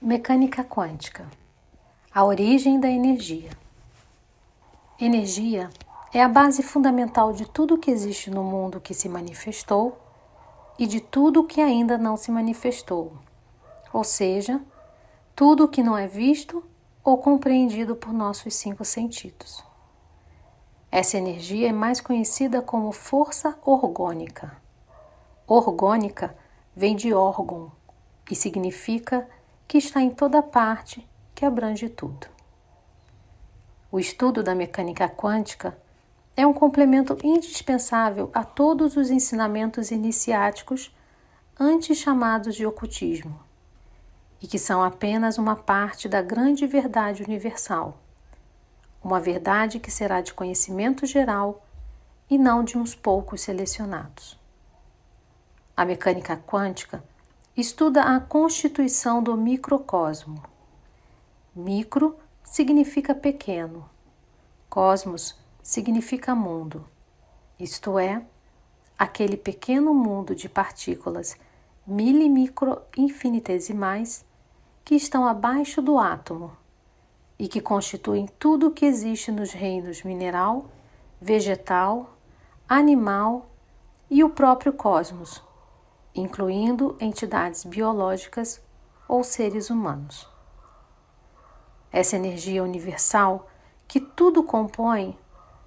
Mecânica quântica. A origem da energia. Energia é a base fundamental de tudo que existe no mundo que se manifestou e de tudo que ainda não se manifestou, ou seja, tudo que não é visto ou compreendido por nossos 5 sentidos. Essa energia é mais conhecida como força orgônica. Orgônica vem de órgão e significa que está em toda parte, que abrange tudo. O estudo da mecânica quântica é um complemento indispensável a todos os ensinamentos iniciáticos antes chamados de ocultismo, e que são apenas uma parte da grande verdade universal, uma verdade que será de conhecimento geral e não de uns poucos selecionados. A mecânica quântica estuda a constituição do microcosmo. Micro significa pequeno, cosmos significa mundo, isto é, aquele pequeno mundo de partículas milimicro-infinitesimais que estão abaixo do átomo e que constituem tudo o que existe nos reinos mineral, vegetal, animal e o próprio cosmos, incluindo entidades biológicas ou seres humanos. Essa energia universal que tudo compõe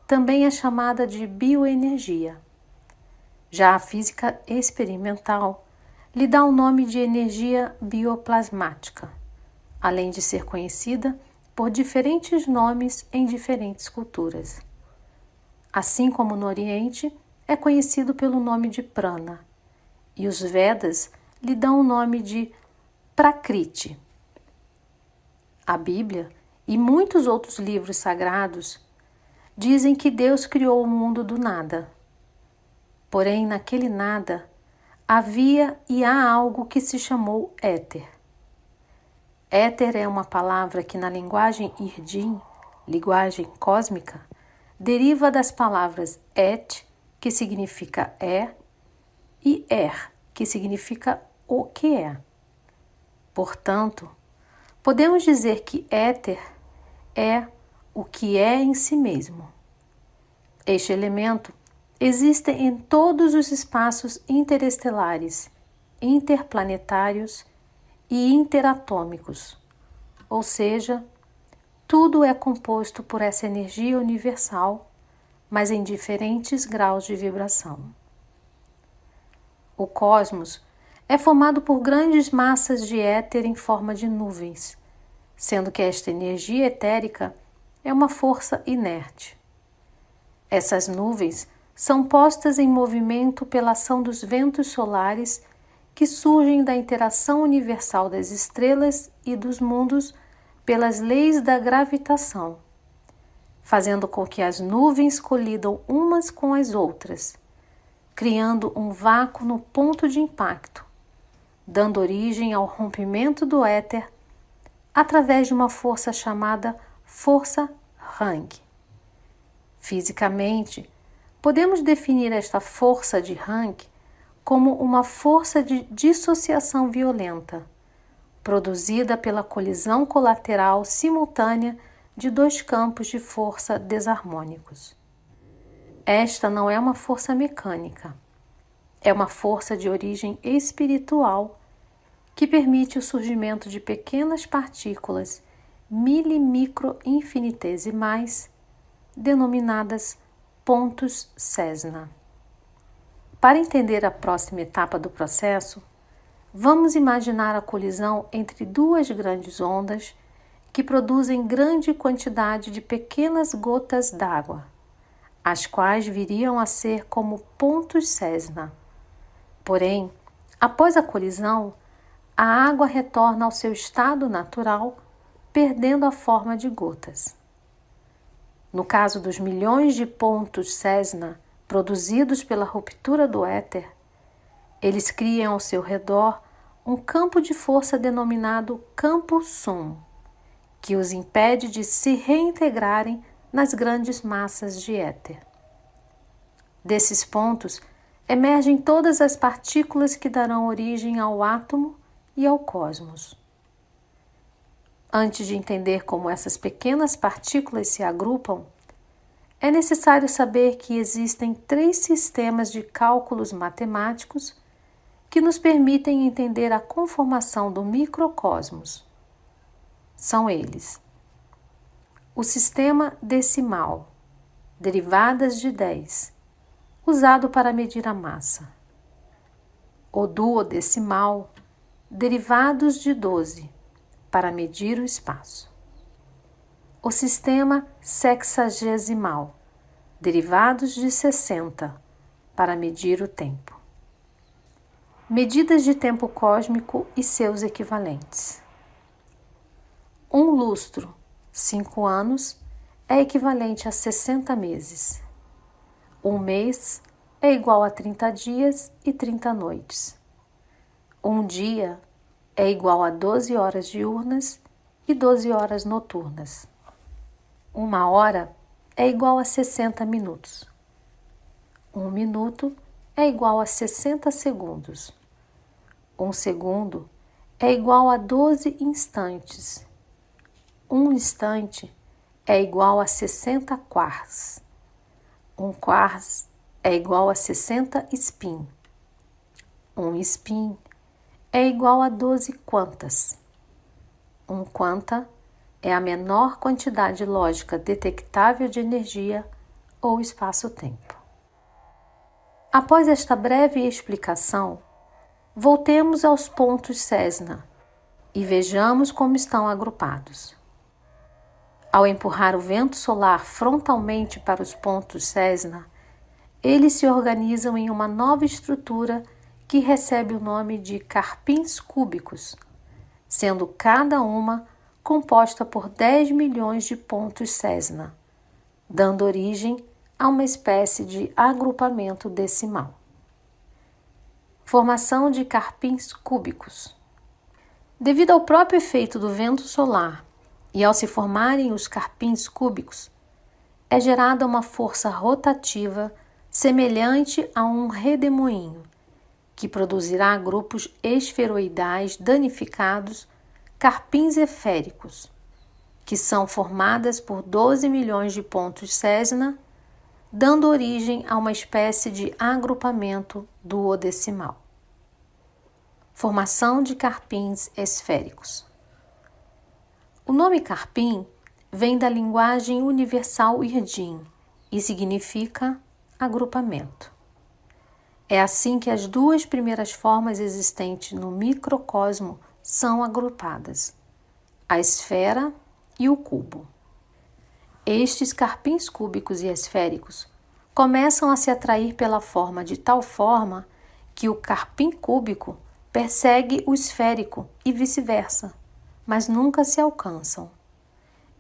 também é chamada de bioenergia. Já a física experimental lhe dá o nome de energia bioplasmática, além de ser conhecida por diferentes nomes em diferentes culturas. Assim como no Oriente é conhecido pelo nome de prana, e os Vedas lhe dão o nome de Prakriti. A Bíblia e muitos outros livros sagrados dizem que Deus criou o mundo do nada. Porém, naquele nada havia e há algo que se chamou éter. Éter é uma palavra que na linguagem Irdim, linguagem cósmica, deriva das palavras et, que significa e que significa o que é. Portanto, podemos dizer que éter é o que é em si mesmo. Este elemento existe em todos os espaços interestelares, interplanetários e interatômicos, ou seja, tudo é composto por essa energia universal, mas em diferentes graus de vibração. O cosmos é formado por grandes massas de éter em forma de nuvens, sendo que esta energia etérica é uma força inerte. Essas nuvens são postas em movimento pela ação dos ventos solares que surgem da interação universal das estrelas e dos mundos pelas leis da gravitação, fazendo com que as nuvens colidam umas com as outras, criando um vácuo no ponto de impacto, dando origem ao rompimento do éter através de uma força chamada força Hang. Fisicamente, podemos definir esta força de Hang como uma força de dissociação violenta, produzida pela colisão colateral simultânea de 2 campos de força desarmônicos. Esta não é uma força mecânica, é uma força de origem espiritual que permite o surgimento de pequenas partículas milimicro-infinitesimais, denominadas pontos Cessna. Para entender a próxima etapa do processo, vamos imaginar a colisão entre 2 grandes ondas que produzem grande quantidade de pequenas gotas d'água, as quais viriam a ser como pontos Cessna. Porém, após a colisão, a água retorna ao seu estado natural, perdendo a forma de gotas. No caso dos milhões de pontos Cessna produzidos pela ruptura do éter, eles criam ao seu redor um campo de força denominado campo Sum, que os impede de se reintegrarem nas grandes massas de éter. Desses pontos emergem todas as partículas que darão origem ao átomo e ao cosmos. Antes de entender como essas pequenas partículas se agrupam, é necessário saber que existem 3 sistemas de cálculos matemáticos que nos permitem entender a conformação do microcosmos. São eles: o sistema decimal, derivadas de 10, usado para medir a massa; o duodecimal, derivados de 12, para medir o espaço; o sistema sexagesimal, derivados de 60, para medir o tempo. Medidas de tempo cósmico e seus equivalentes. Um lustro, 5 anos, é equivalente a 60 meses. Um mês é igual a 30 dias e 30 noites. Um dia é igual a 12 horas diurnas e 12 horas noturnas. Uma hora é igual a 60 minutos. Um minuto é igual a 60 segundos. Um segundo é igual a 12 instantes. Um instante é igual a 60 quarts. Um quarts é igual a 60 spin. Um spin é igual a 12 quantas. Um quanta é a menor quantidade lógica detectável de energia ou espaço-tempo. Após esta breve explicação, voltemos aos pontos Cessna e vejamos como estão agrupados. Ao empurrar o vento solar frontalmente para os pontos Cessna, eles se organizam em uma nova estrutura que recebe o nome de carpins cúbicos, sendo cada uma composta por 10 milhões de pontos Cessna, dando origem a uma espécie de agrupamento decimal. Formação de carpins cúbicos. Devido ao próprio efeito do vento solar e ao se formarem os carpins cúbicos, é gerada uma força rotativa semelhante a um redemoinho, que produzirá grupos esferoidais danificados, carpins esféricos, que são formadas por 12 milhões de pontos Cessna, dando origem a uma espécie de agrupamento duodecimal. Formação de carpins esféricos. O nome carpim vem da linguagem universal Irdim e significa agrupamento. É assim que as 2 primeiras formas existentes no microcosmo são agrupadas: a esfera e o cubo. Estes carpins cúbicos e esféricos começam a se atrair pela forma de tal forma que o carpim cúbico persegue o esférico e vice-versa, mas nunca se alcançam.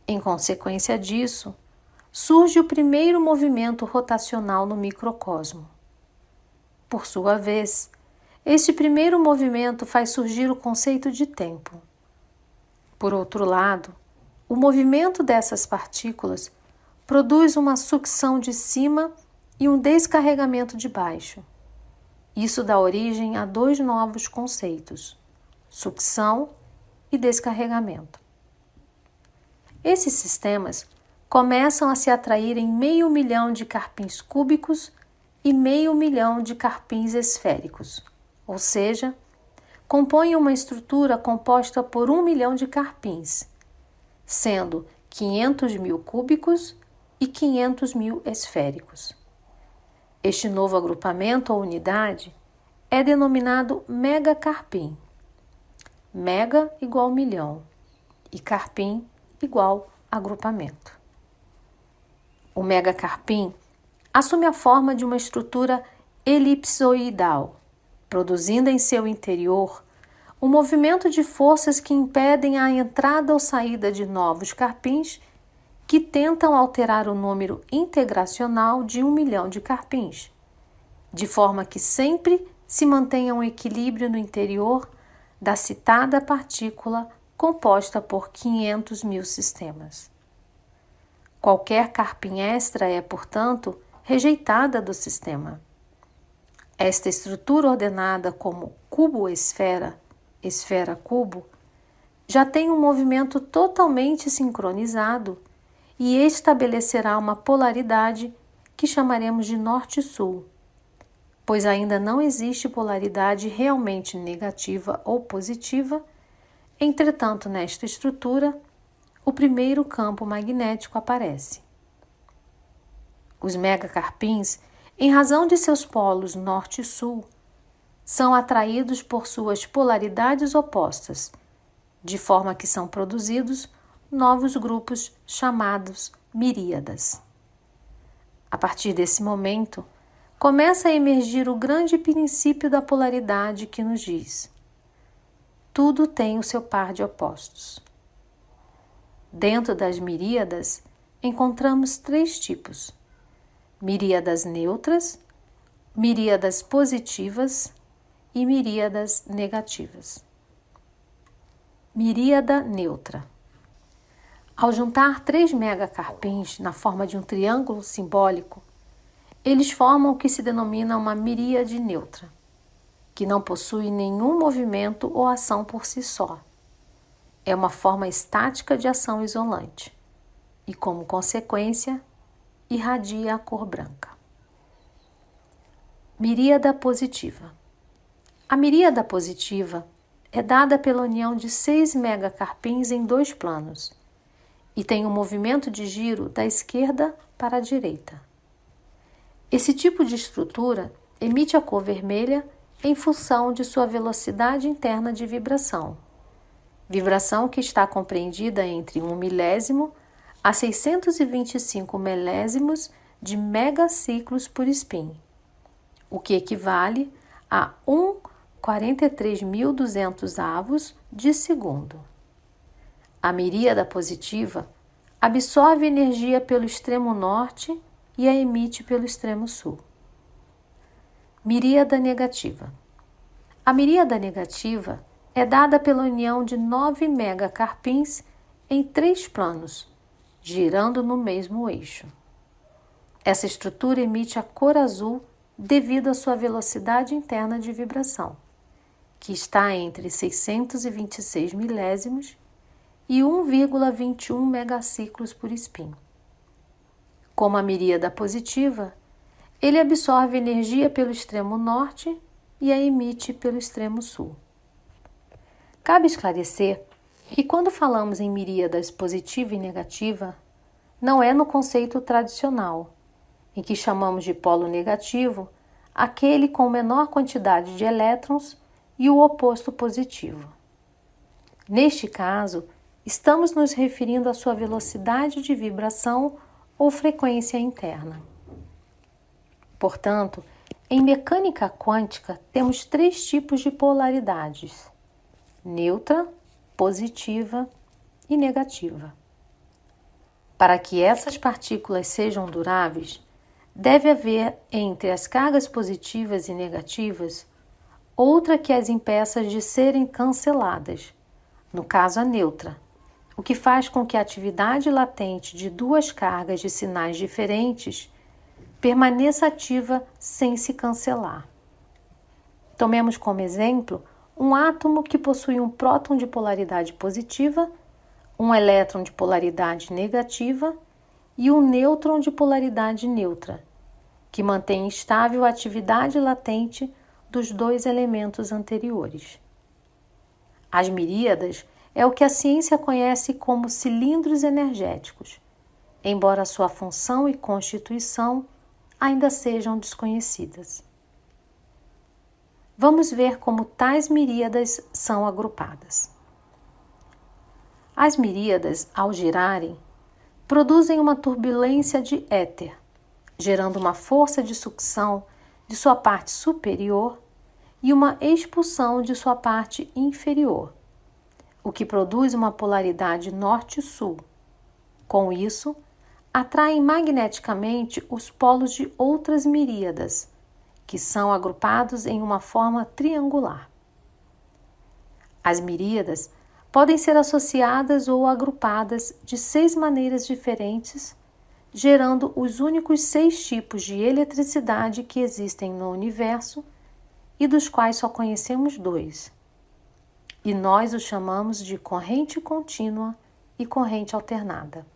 Em consequência disso, surge o primeiro movimento rotacional no microcosmo. Por sua vez, este primeiro movimento faz surgir o conceito de tempo. Por outro lado, o movimento dessas partículas produz uma sucção de cima e um descarregamento de baixo. Isso dá origem a 2 novos conceitos: sucção e descarregamento. Esses sistemas começam a se atrair em 500 mil de carpins cúbicos e 500 mil de carpins esféricos, ou seja, compõem uma estrutura composta por 1 milhão de carpins, sendo 500 mil cúbicos e 500 mil esféricos. Este novo agrupamento ou unidade é denominado megacarpim. Mega igual milhão e carpim igual agrupamento. O megacarpim assume a forma de uma estrutura elipsoidal, produzindo em seu interior um movimento de forças que impedem a entrada ou saída de novos carpins que tentam alterar o número integracional de 1 milhão de carpins, de forma que sempre se mantenha um equilíbrio no interior da citada partícula composta por 500 mil sistemas. Qualquer carpim extra é, portanto, rejeitada do sistema. Esta estrutura ordenada como cubo-esfera, esfera-cubo, já tem um movimento totalmente sincronizado e estabelecerá uma polaridade que chamaremos de norte-sul, pois ainda não existe polaridade realmente negativa ou positiva. Entretanto, nesta estrutura, o primeiro campo magnético aparece. Os megacarpins, em razão de seus polos norte e sul, são atraídos por suas polaridades opostas, de forma que são produzidos novos grupos chamados miríadas. A partir desse momento, começa a emergir o grande princípio da polaridade que nos diz: tudo tem o seu par de opostos. Dentro das miríadas, encontramos 3 tipos: miríadas neutras, miríadas positivas e miríadas negativas. Miríada neutra. Ao juntar 3 megacarpins na forma de um triângulo simbólico, eles formam o que se denomina uma miríade neutra, que não possui nenhum movimento ou ação por si só. É uma forma estática de ação isolante e, como consequência, irradia a cor branca. Miríada positiva. A miríada positiva é dada pela união de 6 megacarpins em 2 planos e tem um movimento de giro da esquerda para a direita. Esse tipo de estrutura emite a cor vermelha em função de sua velocidade interna de vibração que está compreendida entre 1 milésimo a 625 milésimos de megaciclos por spin, o que equivale a 1,43.200 avos de segundo. A miríada positiva absorve energia pelo extremo norte e a emite pelo extremo sul. Miríada negativa. A miríada negativa é dada pela união de 9 megacarpins em 3 planos, girando no mesmo eixo. Essa estrutura emite a cor azul devido à sua velocidade interna de vibração, que está entre 626 milésimos e 1,21 megaciclos por spin. Como a miríada positiva, ele absorve energia pelo extremo norte e a emite pelo extremo sul. Cabe esclarecer que quando falamos em miríadas positiva e negativa, não é no conceito tradicional, em que chamamos de polo negativo aquele com menor quantidade de elétrons e o oposto positivo. Neste caso, estamos nos referindo à sua velocidade de vibração ou frequência interna. Portanto, em mecânica quântica temos 3 tipos de polaridades: neutra, positiva e negativa. Para que essas partículas sejam duráveis, deve haver entre as cargas positivas e negativas outra que as impeça de serem canceladas, no caso a neutra, o que faz com que a atividade latente de 2 cargas de sinais diferentes permaneça ativa sem se cancelar. Tomemos como exemplo um átomo que possui um próton de polaridade positiva, um elétron de polaridade negativa e um nêutron de polaridade neutra, que mantém estável a atividade latente dos 2 elementos anteriores. As miríadas é o que a ciência conhece como cilindros energéticos, embora sua função e constituição ainda sejam desconhecidas. Vamos ver como tais miríadas são agrupadas. As miríadas, ao girarem, produzem uma turbulência de éter, gerando uma força de sucção de sua parte superior e uma expulsão de sua parte inferior, o que produz uma polaridade norte-sul. Com isso, atraem magneticamente os polos de outras miríadas, que são agrupados em uma forma triangular. As miríadas podem ser associadas ou agrupadas de 6 maneiras diferentes, gerando os únicos 6 tipos de eletricidade que existem no universo e dos quais só conhecemos 2. e nós o chamamos de corrente contínua e corrente alternada.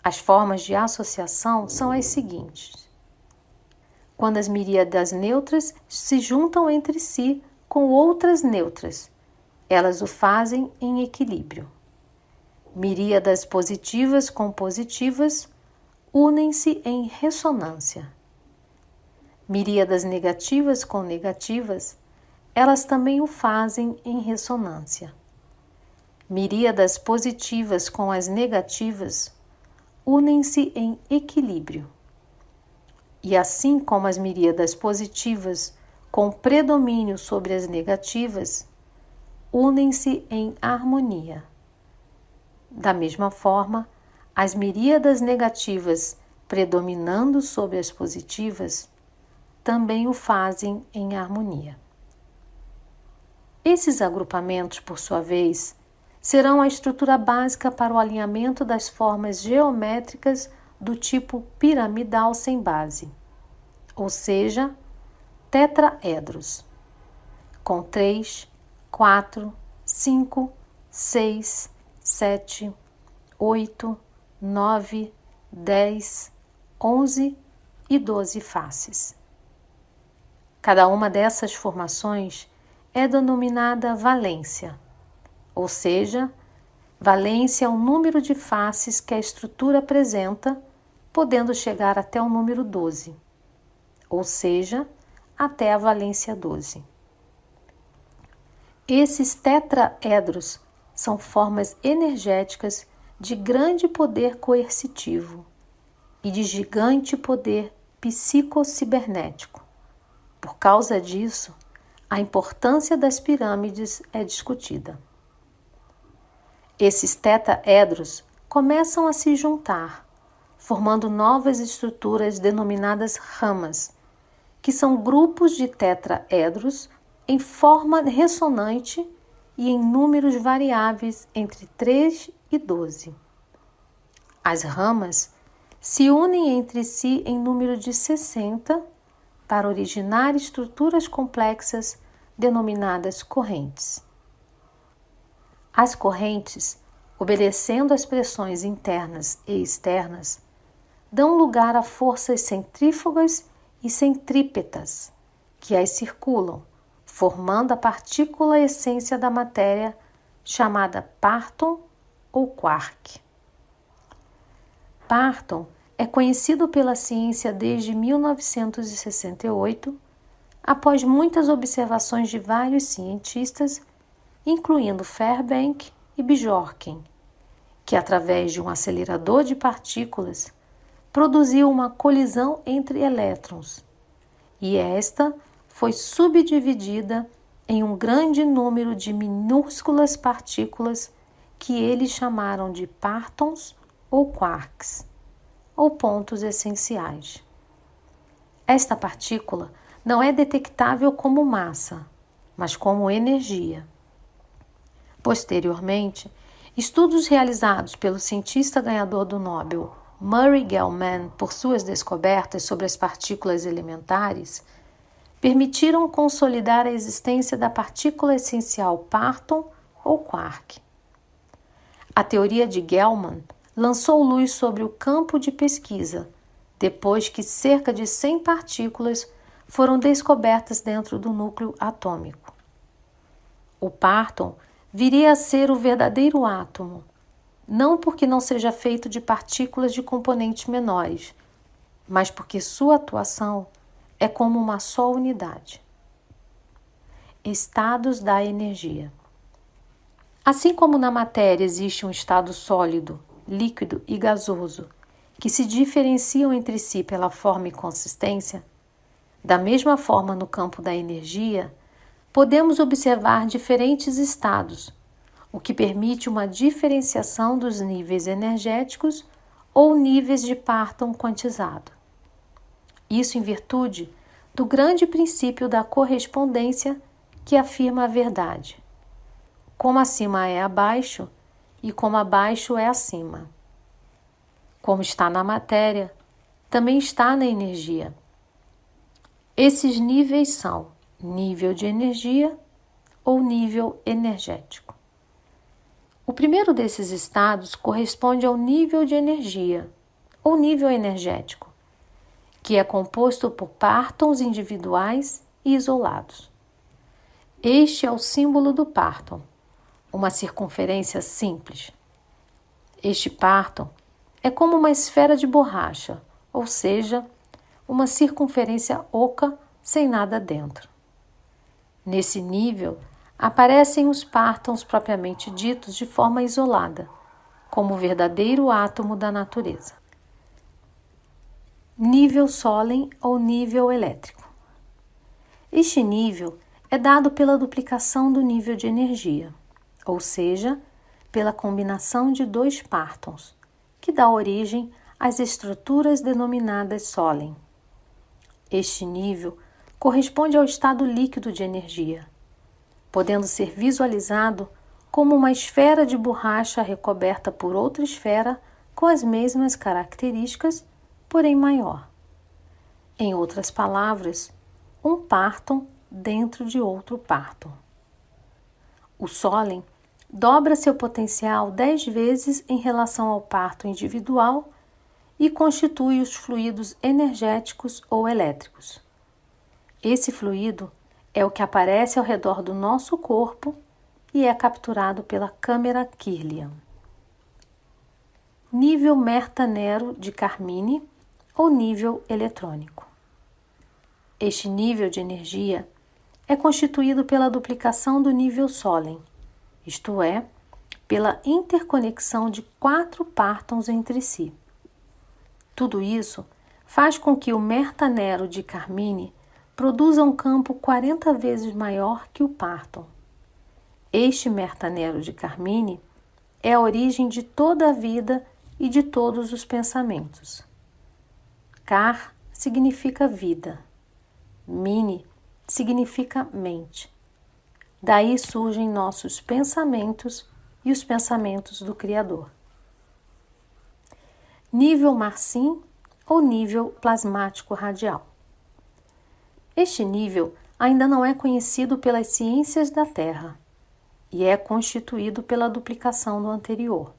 As formas de associação são as seguintes: quando as miríadas neutras se juntam entre si com outras neutras, elas o fazem em equilíbrio. Miríadas positivas com positivas unem-se em ressonância. Miríadas negativas com negativas, elas também o fazem em ressonância. Miríadas positivas com as negativas unem-se em equilíbrio. E assim como as miríadas positivas com predomínio sobre as negativas, unem-se em harmonia. Da mesma forma, as miríadas negativas predominando sobre as positivas também o fazem em harmonia. Esses agrupamentos, por sua vez, serão a estrutura básica para o alinhamento das formas geométricas do tipo piramidal sem base, ou seja, tetraedros, com 3, 4, 5, 6, 7, 8, 9, 10, 11 e 12 faces. Cada uma dessas formações é denominada valência, ou seja, valência é o número de faces que a estrutura apresenta, podendo chegar até o número 12, ou seja, até a valência 12. Esses tetraedros são formas energéticas de grande poder coercitivo e de gigante poder psicocibernético. Por causa disso, a importância das pirâmides é discutida. Esses tetraedros começam a se juntar, formando novas estruturas denominadas ramas, que são grupos de tetraedros em forma ressonante e em números variáveis entre 3 e 12. As ramas se unem entre si em número de 60 para originar estruturas complexas denominadas correntes. As correntes, obedecendo às pressões internas e externas, dão lugar a forças centrífugas e centrípetas, que as circulam, formando a partícula essência da matéria, chamada parton ou quark. Parton é conhecido pela ciência desde 1968, após muitas observações de vários cientistas, incluindo Fairbank e Bjorken, que através de um acelerador de partículas produziu uma colisão entre elétrons, e esta foi subdividida em um grande número de minúsculas partículas que eles chamaram de partons ou quarks, ou pontos essenciais. Esta partícula não é detectável como massa, mas como energia. Posteriormente, estudos realizados pelo cientista ganhador do Nobel Murray Gell-Mann por suas descobertas sobre as partículas elementares permitiram consolidar a existência da partícula essencial parton ou quark. A teoria de Gell-Mann lançou luz sobre o campo de pesquisa, depois que cerca de 100 partículas foram descobertas dentro do núcleo atômico. O parton viria a ser o verdadeiro átomo, não porque não seja feito de partículas de componentes menores, mas porque sua atuação é como uma só unidade. Estados da energia. Assim como na matéria existe um estado sólido, líquido e gasoso, que se diferenciam entre si pela forma e consistência, da mesma forma no campo da energia, podemos observar diferentes estados, o que permite uma diferenciação dos níveis energéticos ou níveis de Parton quantizado. Isso em virtude do grande princípio da correspondência que afirma a verdade. Como acima é abaixo e como abaixo é acima. Como está na matéria, também está na energia. Esses níveis são nível de energia, ou nível energético. O primeiro desses estados corresponde ao nível de energia, ou nível energético, que é composto por partons individuais e isolados. Este é o símbolo do parton, uma circunferência simples. Este parton é como uma esfera de borracha, ou seja, uma circunferência oca sem nada dentro. Nesse nível, aparecem os partons propriamente ditos de forma isolada, como o verdadeiro átomo da natureza. Nível Solen ou nível elétrico. Este nível é dado pela duplicação do nível de energia, ou seja, pela combinação de dois partons, que dá origem às estruturas denominadas Solen. Este nível corresponde ao estado líquido de energia, podendo ser visualizado como uma esfera de borracha recoberta por outra esfera com as mesmas características, porém maior. Em outras palavras, um parton dentro de outro parton. O Solen dobra seu potencial 10 vezes em relação ao parton individual e constitui os fluidos energéticos ou elétricos. Esse fluido é o que aparece ao redor do nosso corpo e é capturado pela câmera Kirlian. Nível Merta-Nero de Carmini ou nível eletrônico. Este nível de energia é constituído pela duplicação do nível Solen, isto é, pela interconexão de 4 partons entre si. Tudo isso faz com que o Merta-Nero de Carmini produza um campo 40 vezes maior que o parton. Este Merta-Nero de Carmini é a origem de toda a vida e de todos os pensamentos. Car significa vida. Mini significa mente. Daí surgem nossos pensamentos e os pensamentos do Criador. Nível Marsim ou nível plasmático radial. Este nível ainda não é conhecido pelas ciências da Terra e é constituído pela duplicação do anterior.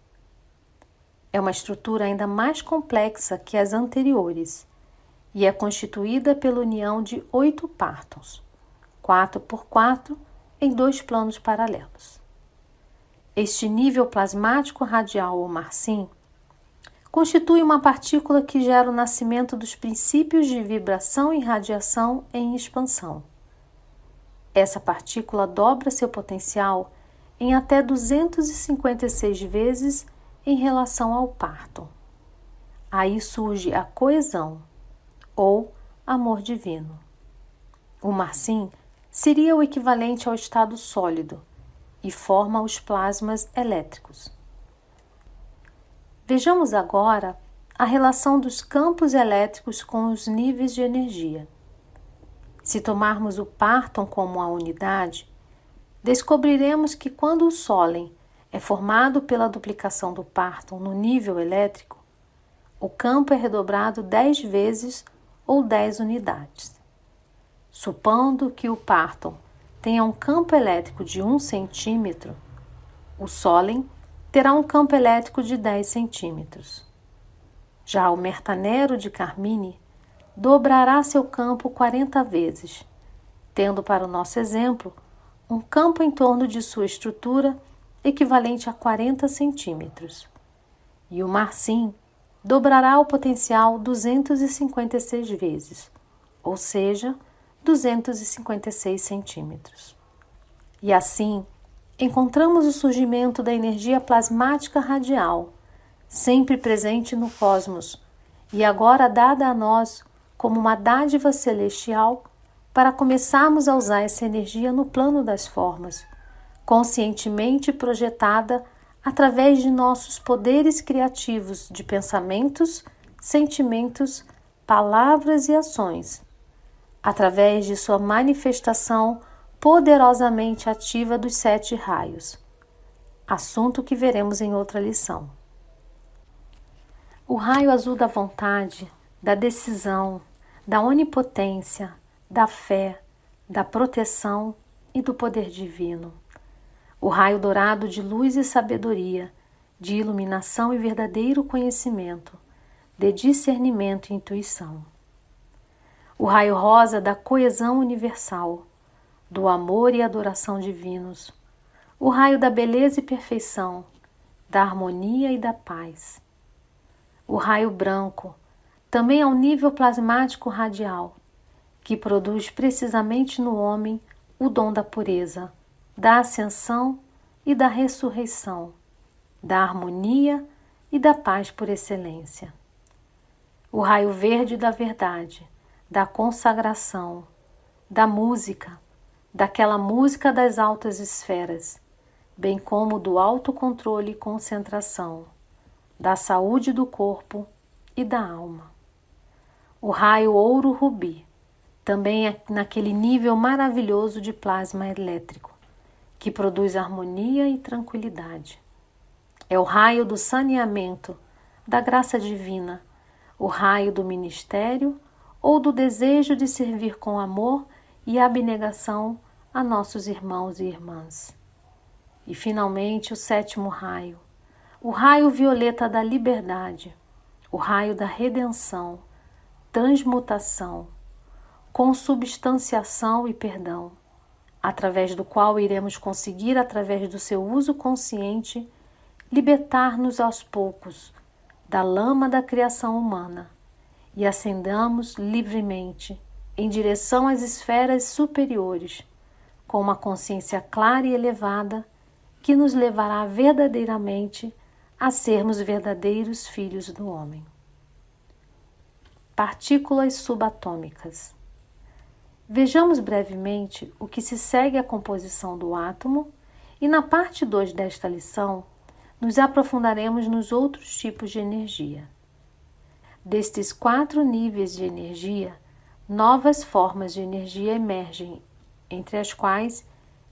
É uma estrutura ainda mais complexa que as anteriores e é constituída pela união de 8 partons, 4 por 4, em 2 planos paralelos. Este nível plasmático radial ou Marsim constitui uma partícula que gera o nascimento dos princípios de vibração e radiação em expansão. Essa partícula dobra seu potencial em até 256 vezes em relação ao parton. Aí surge a coesão, ou amor divino. O Marsim seria o equivalente ao estado sólido e forma os plasmas elétricos. Vejamos agora a relação dos campos elétricos com os níveis de energia. Se tomarmos o parton como a unidade, descobriremos que quando o Solen é formado pela duplicação do parton no nível elétrico, o campo é redobrado 10 vezes ou 10 unidades. Supondo que o parton tenha um campo elétrico de 1 centímetro, o Solen terá um campo elétrico de 10 centímetros. Já o Merta-Nero de Carmini dobrará seu campo 40 vezes, tendo para o nosso exemplo um campo em torno de sua estrutura equivalente a 40 centímetros. E o Marsim dobrará o potencial 256 vezes, ou seja, 256 centímetros. E assim, encontramos o surgimento da energia plasmática radial, sempre presente no cosmos, e agora dada a nós como uma dádiva celestial para começarmos a usar essa energia no plano das formas, conscientemente projetada através de nossos poderes criativos de pensamentos, sentimentos, palavras e ações, através de sua manifestação poderosamente ativa dos 7 raios, assunto que veremos em outra lição. O raio azul da vontade, da decisão, da onipotência, da fé, da proteção e do poder divino. O raio dourado de luz e sabedoria, de iluminação e verdadeiro conhecimento, de discernimento e intuição. O raio rosa da coesão universal, do amor e adoração divinos. O raio da beleza e perfeição, da harmonia e da paz. O raio branco, também ao nível plasmático radial, que produz precisamente no homem o dom da pureza, da ascensão e da ressurreição, da harmonia e da paz por excelência. O raio verde da verdade, da consagração, da música, daquela música das altas esferas, bem como do autocontrole e concentração, da saúde do corpo e da alma. O raio ouro-rubi, também é naquele nível maravilhoso de plasma elétrico, que produz harmonia e tranquilidade. É o raio do saneamento, da graça divina, o raio do ministério ou do desejo de servir com amor e abnegação a nossos irmãos e irmãs. E, finalmente, o sétimo raio, o raio violeta da liberdade, o raio da redenção, transmutação, consubstanciação e perdão, através do qual iremos conseguir, através do seu uso consciente, libertar-nos aos poucos da lama da criação humana e ascendamos livremente em direção às esferas superiores, com uma consciência clara e elevada que nos levará verdadeiramente a sermos verdadeiros filhos do homem. Partículas subatômicas. Vejamos brevemente o que se segue à composição do átomo e na parte 2 desta lição nos aprofundaremos nos outros tipos de energia. Destes 4 níveis de energia, novas formas de energia emergem, entre as quais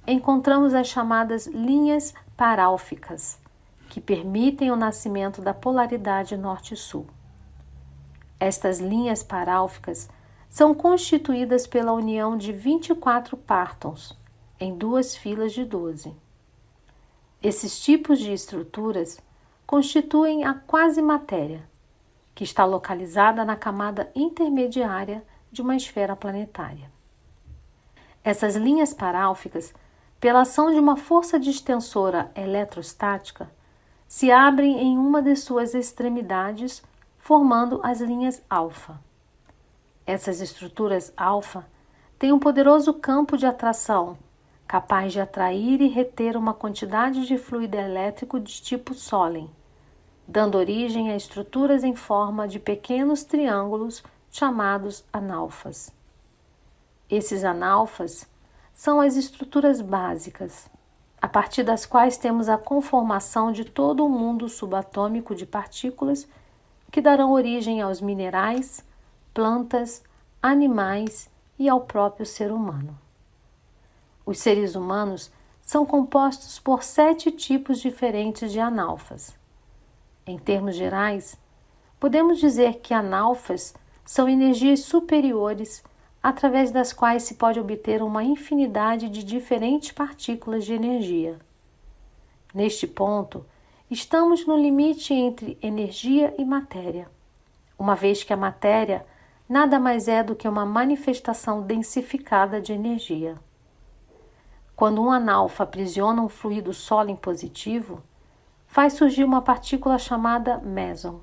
encontramos as chamadas linhas parálficas, que permitem o nascimento da polaridade norte-sul. Estas linhas parálficas são constituídas pela união de 24 partons, em 2 filas de 12. Esses tipos de estruturas constituem a quasi-matéria, que está localizada na camada intermediária de uma esfera planetária. Essas linhas parálficas, pela ação de uma força distensora eletrostática, se abrem em uma de suas extremidades, formando as linhas alfa. Essas estruturas alfa têm um poderoso campo de atração, capaz de atrair e reter uma quantidade de fluido elétrico de tipo Solen, dando origem a estruturas em forma de pequenos triângulos chamados analfas. Esses analfas são as estruturas básicas, a partir das quais temos a conformação de todo o mundo subatômico de partículas que darão origem aos minerais, plantas, animais e ao próprio ser humano. Os seres humanos são compostos por 7 tipos diferentes de analfas. Em termos gerais, podemos dizer que analfas são energias superiores através das quais se pode obter uma infinidade de diferentes partículas de energia. Neste ponto, estamos no limite entre energia e matéria, uma vez que a matéria nada mais é do que uma manifestação densificada de energia. Quando um analfa aprisiona um fluido Solen positivo, faz surgir uma partícula chamada meson,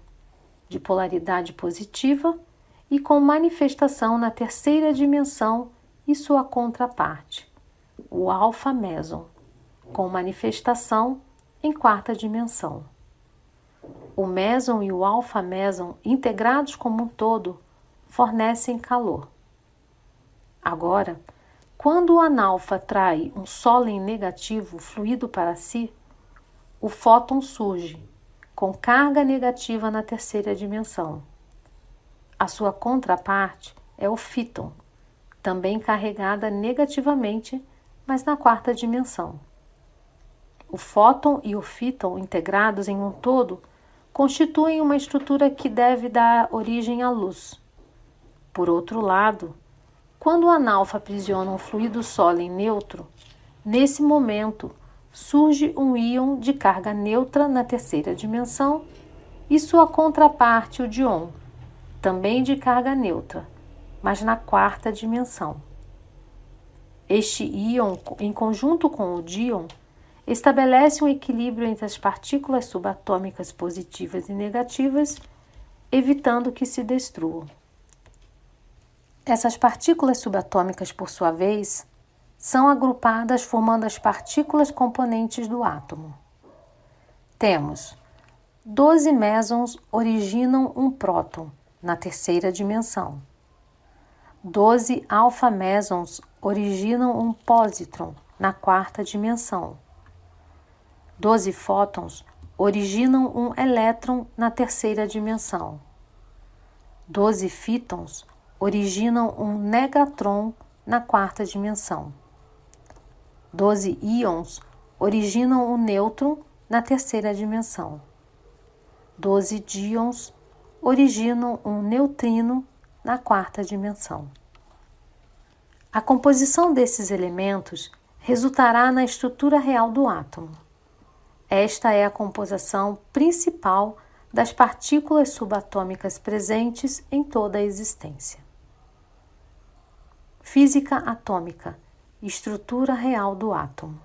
de polaridade positiva e com manifestação na terceira dimensão e sua contraparte, o alfa meson, com manifestação em quarta dimensão. O meson e o alfa meson, integrados como um todo, fornecem calor. Agora, quando o analfa atrai um Solen negativo fluido para si, o fóton surge, com carga negativa na terceira dimensão. A sua contraparte é o fíton, também carregada negativamente, mas na quarta dimensão. O fóton e o fíton, integrados em um todo, constituem uma estrutura que deve dar origem à luz. Por outro lado, quando o analfa aprisiona um fluido Solen neutro, Nesse momento, surge um íon de carga neutra na terceira dimensão e sua contraparte, o díon, também de carga neutra, mas na quarta dimensão. Este íon, em conjunto com o díon, estabelece um equilíbrio entre as partículas subatômicas positivas e negativas, evitando que se destruam. Essas partículas subatômicas, por sua vez, são agrupadas formando as partículas componentes do átomo. Temos 12 mesons originam um próton na terceira dimensão. 12 alfa-mesons originam um pósitron na quarta dimensão. 12 fótons originam um elétron na terceira dimensão. 12 fítons originam um negatron na quarta dimensão. 12 íons originam um nêutron na terceira dimensão. 12 díons originam um neutrino na quarta dimensão. A composição desses elementos resultará na estrutura real do átomo. Esta é a composição principal das partículas subatômicas presentes em toda a existência. Física atômica, estrutura real do átomo.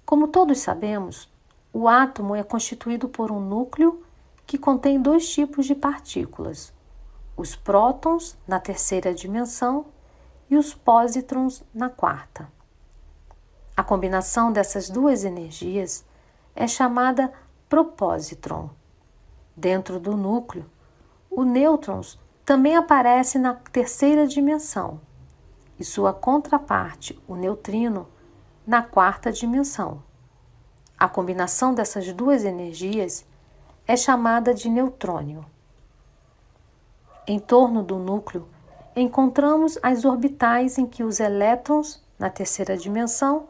Como todos sabemos, o átomo é constituído por um núcleo que contém dois tipos de partículas, os prótons na terceira dimensão e os pósitrons na quarta. A combinação dessas duas energias é chamada propósitron. Dentro do núcleo, o nêutrons também aparece na terceira dimensão e sua contraparte, o neutrino, na quarta dimensão. A combinação dessas duas energias é chamada de neutrônio. Em torno do núcleo, encontramos as orbitais em que os elétrons, na terceira dimensão,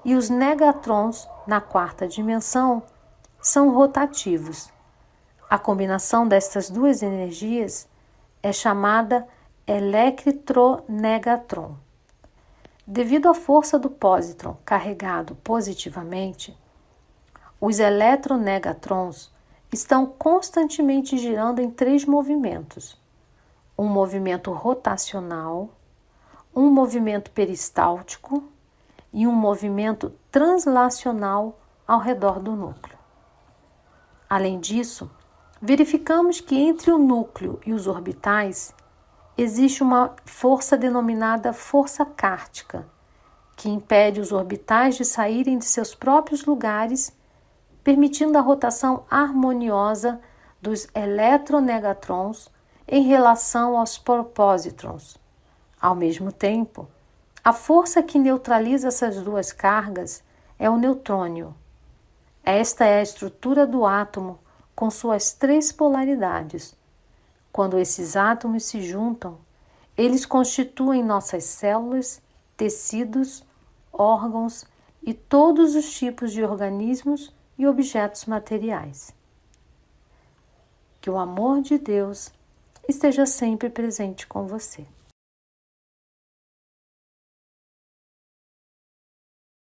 e os negatrons, na quarta dimensão, são rotativos. A combinação destas duas energias é chamada eletronegatron. Devido à força do pósitron carregado positivamente, os eletronegatrons estão constantemente girando em três movimentos: um movimento rotacional, um movimento peristáltico e um movimento translacional ao redor do núcleo. Além disso, verificamos que entre o núcleo e os orbitais existe uma força denominada força cártica, que impede os orbitais de saírem de seus próprios lugares, permitindo a rotação harmoniosa dos eletronegatrons em relação aos propósitrons. Ao mesmo tempo, a força que neutraliza essas duas cargas é o neutrônio. Esta é a estrutura do átomo com suas três polaridades. Quando esses átomos se juntam, eles constituem nossas células, tecidos, órgãos e todos os tipos de organismos e objetos materiais. Que o amor de Deus esteja sempre presente com você.